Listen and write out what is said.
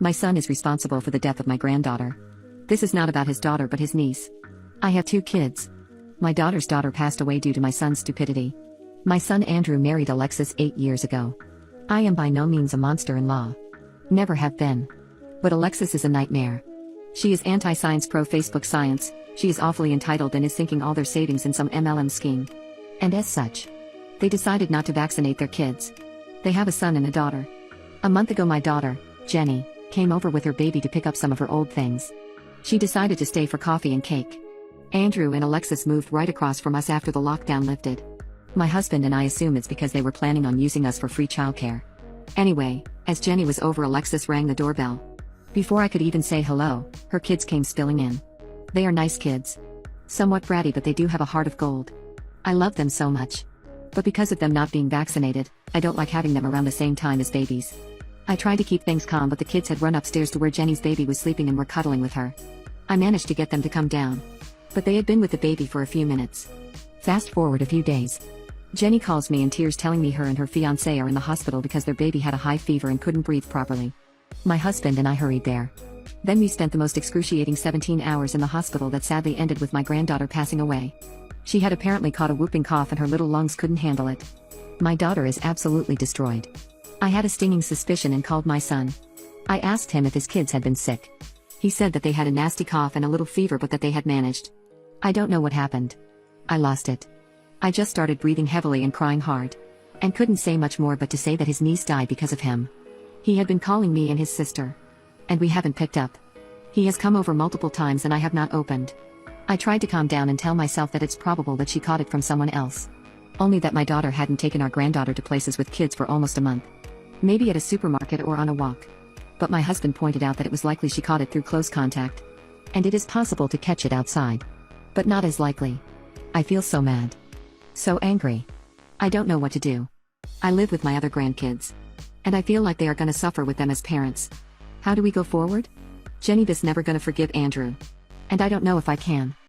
My son is responsible for the death of my granddaughter. This is not about his daughter but his niece. I have 2 kids. My daughter's daughter passed away due to my son's stupidity. My son Andrew married Alexis 8 years ago. I am by no means a monster-in-law. Never have been. But Alexis is a nightmare. She is anti-science pro-Facebook science, she is awfully entitled and is sinking all their savings in some MLM scheme. And as such, they decided not to vaccinate their kids. They have a son and a daughter. A month ago my daughter, Jenny, came over with her baby to pick up some of her old things. She decided to stay for coffee and cake. Andrew and Alexis moved right across from us after the lockdown lifted. My husband and I assume it's because they were planning on using us for free childcare. Anyway, as Jenny was over, Alexis rang the doorbell. Before I could even say hello, her kids came spilling in. They are nice kids. Somewhat bratty, but they do have a heart of gold. I love them so much. But because of them not being vaccinated, I don't like having them around the same time as babies. I tried to keep things calm, but the kids had run upstairs to where Jenny's baby was sleeping and were cuddling with her. I managed to get them to come down. But they had been with the baby for a few minutes. Fast forward a few days. Jenny calls me in tears telling me her and her fiancé are in the hospital because their baby had a high fever and couldn't breathe properly. My husband and I hurried there. Then we spent the most excruciating 17 hours in the hospital that sadly ended with my granddaughter passing away. She had apparently caught a whooping cough and her little lungs couldn't handle it. My daughter is absolutely destroyed. I had a stinging suspicion and called my son. I asked him if his kids had been sick. He said that they had a nasty cough and a little fever but that they had managed. I don't know what happened. I lost it. I just started breathing heavily and crying hard. And couldn't say much more but to say that his niece died because of him. He had been calling me and his sister. And we haven't picked up. He has come over multiple times and I have not opened. I tried to calm down and tell myself that it's probable that she caught it from someone else. Only that my daughter hadn't taken our granddaughter to places with kids for almost a month. Maybe at a supermarket or on a walk. But my husband pointed out that it was likely she caught it through close contact. And it is possible to catch it outside. But not as likely. I feel so mad. So angry. I don't know what to do. I live with my other grandkids. And I feel like they are gonna suffer with them as parents. How do we go forward? Jenny is never gonna forgive Andrew. And I don't know if I can.